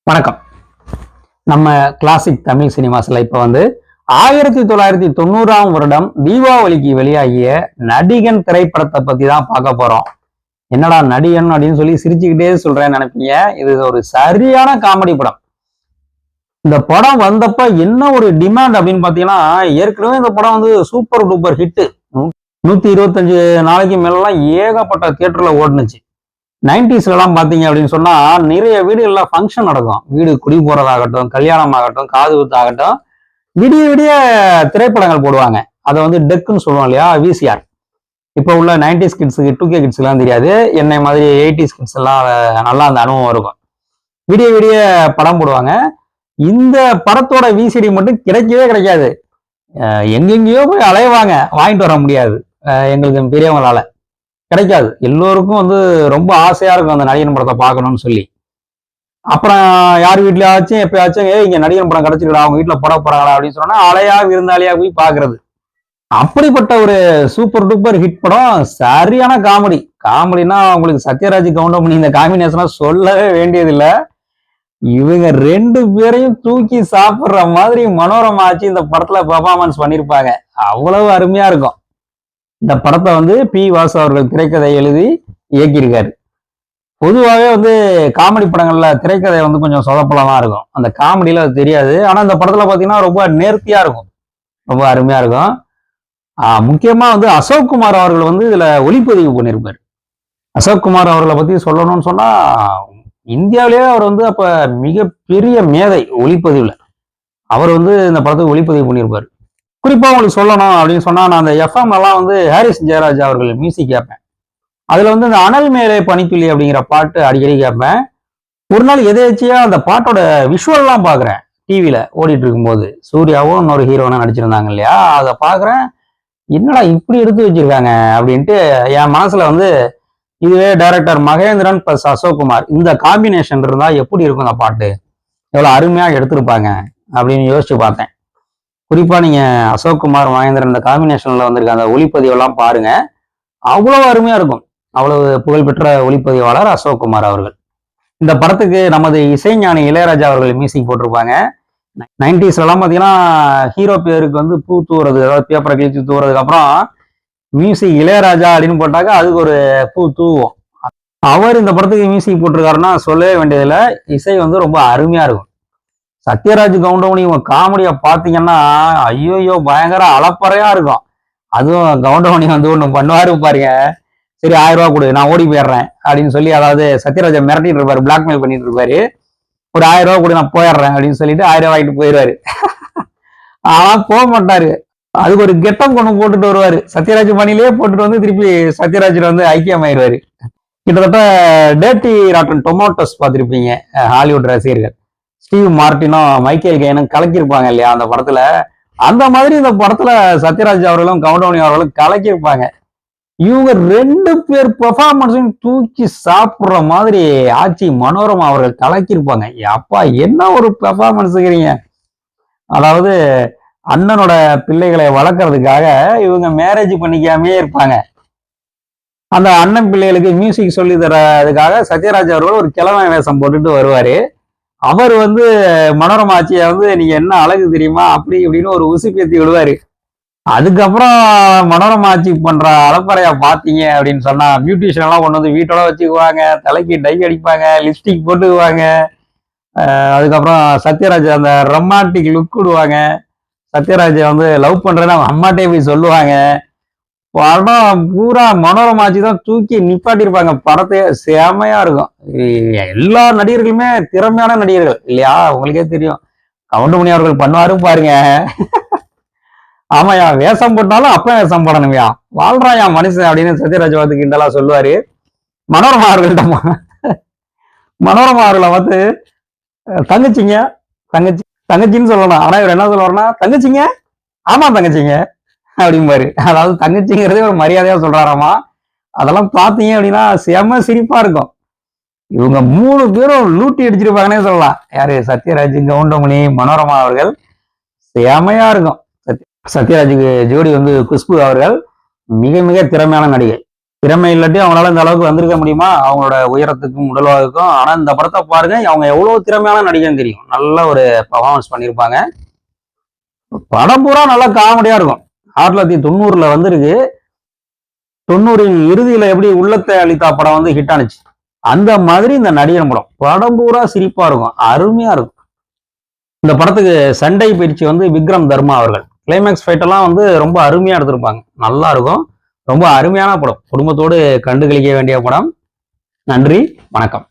வணக்கம். நம்ம கிளாசிக் தமிழ் சினிமாஸ்ல இப்ப 1990ஆம் வருடம் தீபாவளிக்கு வெளியாகிய நடிகன் திரைப்படத்தை பத்தி தான் பார்க்க போறோம். என்னடா நடிகன் அப்படின்னு சொல்லி சிரிச்சுக்கிட்டே சொல்றேன்னு நினைப்பீங்க. இது ஒரு சரியான காமெடி படம். இந்த படம் வந்தப்ப என்ன ஒரு டிமாண்ட் அப்படின்னு பாத்தீங்கன்னா, ஏற்கனவே இந்த படம் சூப்பர் டூப்பர் ஹிட். 125 நாளைக்கு மேலாம் ஏகப்பட்ட தியேட்டர்ல ஓடுனுச்சு. 90ஸ்ல எல்லாம் பாத்தீங்க அப்படின்னு சொன்னா நிறைய வீடுகள்ல ஃபங்க்ஷன் நடக்கும். வீடு குடி போறதாகட்டும், கல்யாணம் ஆகட்டும், காது குத்தாகட்டும், விடிய விடிய திரைப்படங்கள் போடுவாங்க. அதை டெக்குன்னு சொல்லுவோம் இல்லையா, விசிஆர். இப்போ உள்ள 90s கிட்ஸுக்கு 2K கிட்ஸ் எல்லாம் தெரியாது. என்னை மாதிரி 80s கிட்ஸ் எல்லாம் நல்லா அந்த அனுபவம் இருக்கும். விடிய விடிய படம் போடுவாங்க. இந்த படத்தோட விசிடி மட்டும் கிடைக்கவே கிடைக்காது. எங்கெங்கேயோ போய் அலைவாங்க, வாங்கிட்டு வர முடியாது. எங்களுக்கு பெரியவங்களால கிடைக்காது. எல்லோருக்கும் ரொம்ப ஆசையா இருக்கும் அந்த நடிகன் படத்தை பார்க்கணும்னு சொல்லி. அப்புறம் யார் வீட்லயாச்சும் எப்பயாச்சும் இங்க நடிகன் படம் கிடைச்சிருக்கா, அவங்க வீட்டுல போட போறாங்களா அப்படின்னு சொன்னா அலையா விருந்தாளியா போய் பாக்குறது. அப்படிப்பட்ட ஒரு சூப்பர் டூப்பர் ஹிட் படம். சரியான காமெடினா உங்களுக்கு சத்யராஜ் கவுண்டமணி இந்த காம்பினேஷனா சொல்லவே வேண்டியதில்லை. இவங்க 2 பேரையும் தூக்கி சாப்பிடுற மாதிரி மனோரமா ஆச்சு இந்த படத்துல பெர்ஃபார்மன்ஸ் பண்ணிருப்பாங்க. அவ்வளவு அருமையா இருக்கும். இந்த படத்தை பி. வாசு அவர்கள் திரைக்கதை எழுதி இயக்கியிருக்காரு. பொதுவாகவே காமெடி படங்கள்ல திரைக்கதை கொஞ்சம் சொதப்பலமா இருக்கும். அந்த காமெடியில அது தெரியாது. ஆனா இந்த படத்துல பாத்தீங்கன்னா ரொம்ப நேர்த்தியா இருக்கும், ரொம்ப அருமையா இருக்கும். முக்கியமா அசோக் குமார் அவர்கள் இதுல ஒளிப்பதிவு பண்ணியிருப்பாரு. அசோக் குமார் அவர்களை பத்தி சொல்லணும்னு சொன்னா, இந்தியாவிலேயே அவர் அப்ப மிகப்பெரிய மேதை ஒளிப்பதிவுல. அவர் இந்த படத்துக்கு ஒளிப்பதிவு பண்ணியிருப்பாரு. குறிப்பா உங்களுக்கு சொல்லணும் அப்படின்னு சொன்னா, நான் அந்த எஃப்எம் எல்லாம் ஹாரிஸ் ஜெயராஜ் அவர்கள் மியூசிக் கேட்பேன். அதுல இந்த அனல் மேலே பனித்துளி அப்படிங்கிற பாட்டு அடிக்கடி கேட்பேன். ஒரு நாள் எதேச்சியா அந்த பாட்டோட விஷுவல் எல்லாம் பாக்குறேன். டிவியில ஓடிட்டு இருக்கும்போது சூர்யாவும் இன்னொரு ஹீரோனா நடிச்சிருந்தாங்க இல்லையா, அதை பாக்குறேன். என்னடா இப்படி எடுத்து வச்சிருக்காங்க அப்படின்ட்டு என் மனசுல இதுவே டைரக்டர் மகேந்திரன் பிளஸ் அசோக் குமார் இந்த காம்பினேஷன் இருந்தா எப்படி இருக்கும் அந்த பாட்டு, எவ்வளவு அருமையா எடுத்திருப்பாங்க அப்படின்னு யோசிச்சு பார்த்தேன். குறிப்பா நீங்க அசோக் குமார் மகேந்திரன் இந்த காம்பினேஷன்ல வந்திருக்க அந்த ஒளிப்பதிவெல்லாம் பாருங்க, அவ்வளவு அருமையா இருக்கும். அவ்வளவு புகழ்பெற்ற ஒளிப்பதிவாளர் அசோக் குமார் அவர்கள். இந்த படத்துக்கு நமது இசைஞானி இளையராஜா அவர்கள் மியூசிக் போட்டிருப்பாங்க. 90ஸ்ல எல்லாம் பாத்தீங்கன்னா ஹீரோ பேருக்கு பூ தூவுறது, அதாவது பேப்பரை கிழிச்சு தூவுறதுக்கு அப்புறம் மியூசிக் இளையராஜா அப்படின்னு போட்டாக்க அதுக்கு ஒரு பூ தூவும். அவர் இந்த படத்துக்கு மியூசிக் போட்டிருக்காருன்னா சொல்லவே வேண்டியதில்லை. இசை ரொம்ப அருமையா இருக்கும். சத்யராஜ் கவுண்டமணி இவங்க காமெடியை பார்த்தீங்கன்னா ஐயோயோ பயங்கர அளப்பறையா இருக்கும். அதுவும் கவுண்டமணி ஒண்ணு பண்ணுவாரு பாருங்க. சரி 1000 ரூபா கொடு, நான் ஓடி போயிடுறேன் அப்படின்னு சொல்லி, அதாவது சத்யராஜை மிரட்டிட்டு இருப்பாரு, பிளாக்மெயில் பண்ணிட்டு இருப்பாரு. ஒரு 1000 ரூபா கொடு, நான் போயிடுறேன் அப்படின்னு சொல்லிட்டு 1000 ரூபா வாங்கிட்டு போயிடுவாரு. ஆனா போக மாட்டாரு. அதுக்கு ஒரு கெட்டம் கொண்டு போட்டுட்டு வருவாரு. சத்யராஜ் மணிலேயே போட்டுட்டு திருப்பி சத்யராஜ்ல ஐக்கியமாயிருவாரு. கிட்டத்தட்ட டேட்டி ராட்டன் டொமேட்டோஸ் பார்த்திருப்பீங்க ஹாலிவுட் ரசிகர்கள். ஸ்டீவ் மார்ட்டினும் மைக்கேல் கெய்னும் கலக்கியிருப்பாங்க இல்லையா அந்த படத்துல. அந்த மாதிரி இந்த படத்துல சத்யராஜ் அவர்களும் கவுண்டமணி அவர்களும் கலக்கியிருப்பாங்க. இவங்க 2 பேர் பெர்ஃபார்மன்ஸையும் தூக்கி சாப்பிடுற மாதிரி ஆட்சி மனோரமா அவர்கள் கலக்கியிருப்பாங்க. அப்பா என்ன ஒரு பெர்ஃபார்மன்ஸுங்கிறீங்க. அதாவது அண்ணனோட பிள்ளைகளை வளர்க்கறதுக்காக இவங்க மேரேஜ் பண்ணிக்காமே இருப்பாங்க. அந்த அண்ணன் பிள்ளைகளுக்கு மியூசிக் சொல்லி தரதுக்காக சத்யராஜ் அவர்கள் ஒரு கிழமை வேஷம் போட்டுட்டு வருவாரு. அவர் மனோரமா ஆட்சியை நீங்க என்ன அழகு தெரியுமா அப்படி இப்படின்னு ஒரு உசுப்பேத்தி விடுவாரு. அதுக்கப்புறம் மனோரமா ஆட்சி பண்ற அலப்பறையா பாத்தீங்க அப்படின்னு சொன்னா, பியூட்டிஷியன் எல்லாம் கொண்டு வீட்டோட வச்சுக்குவாங்க, தலைக்கு டை அடிப்பாங்க, லிப்ஸ்டிக் போட்டுக்குவாங்க. அதுக்கப்புறம் சத்யராஜ் அந்த ரொமான்டிக் லுக் விடுவாங்க. சத்யராஜ் லவ் பண்றேன்னு அவங்க அம்மாட்டே போய் சொல்லுவாங்க. படம் பூரா மனோரமா ஆட்சி தான் தூக்கி நிப்பாட்டிருப்பாங்க. படத்தையே செமையா இருக்கும். எல்லா நடிகர்களுமே திறமையான நடிகர்கள் இல்லையா, உங்களுக்கே தெரியும். கவுண்டமணி அவர்கள் பண்ணுவாரு பாருங்க. ஆமாயா, வேஷம் போட்டாலும் அப்ப வேஷம் போடணும்யா, வாழ்றாயா மனுஷன் அப்படின்னு சத்யராஜ் கிண்டலா சொல்லுவாரு. மனோரமா அவர்கள்ட்ட மனோரமா அவர்களை தங்கச்சிங்க தங்கச்சின்னு சொல்லணும். ஆனா இவர் என்ன சொல்லுவாருன்னா, தங்கச்சிங்க, ஆமா தங்கச்சிங்க அப்படிம்பாரு. அதாவது தங்கச்சிங்கிறதே ஒரு மரியாதையா சொல்றாராமா. அதெல்லாம் பாத்தீங்க அப்படின்னா செம சிரிப்பா இருக்கும். இவங்க 3 பேரும் லூட்டி அடிச்சிருப்பாங்கன்னே சொல்லலாம். யாரு, சத்யராஜ், கவுண்டமணி, மனோரமா அவர்கள். செமையா இருக்கும். சத்யராஜுக்கு ஜோடி குஷ்பு அவர்கள் மிக மிக திறமையான நடிகை. திறமை இல்லாட்டி அவங்களால இந்த அளவுக்கு வந்திருக்க முடியுமா? அவங்களோட உயரத்துக்கும் உடல்வாகுக்கும். ஆனா இந்த படத்தை பாருங்க, அவங்க எவ்வளவு திறமையான நடிகன்னு தெரியும். நல்ல ஒரு பர்ஃபார்மன்ஸ் பண்ணியிருப்பாங்க. படம் பூரா நல்லா காமெடியா இருக்கும். 1990ல வந்திருக்கு. 90 இறுதியில எப்படி உள்ளத்தை அளித்தா படம் வந்து ஹிட் ஆனிச்சு, அந்த மாதிரி இந்த நடிகன் படம் படம் பூரா சிரிப்பா இருக்கும், அருமையா இருக்கும். இந்த படத்துக்கு சண்டை பயிற்சி வந்து விக்ரம் தர்மா அவர்கள். கிளைமேக்ஸ் ஃபைட் எல்லாம் வந்து ரொம்ப அருமையா எடுத்திருப்பாங்க, நல்லா இருக்கும். ரொம்ப அருமையான படம், குடும்பத்தோடு கண்டு களிக்க வேண்டிய படம். நன்றி, வணக்கம்.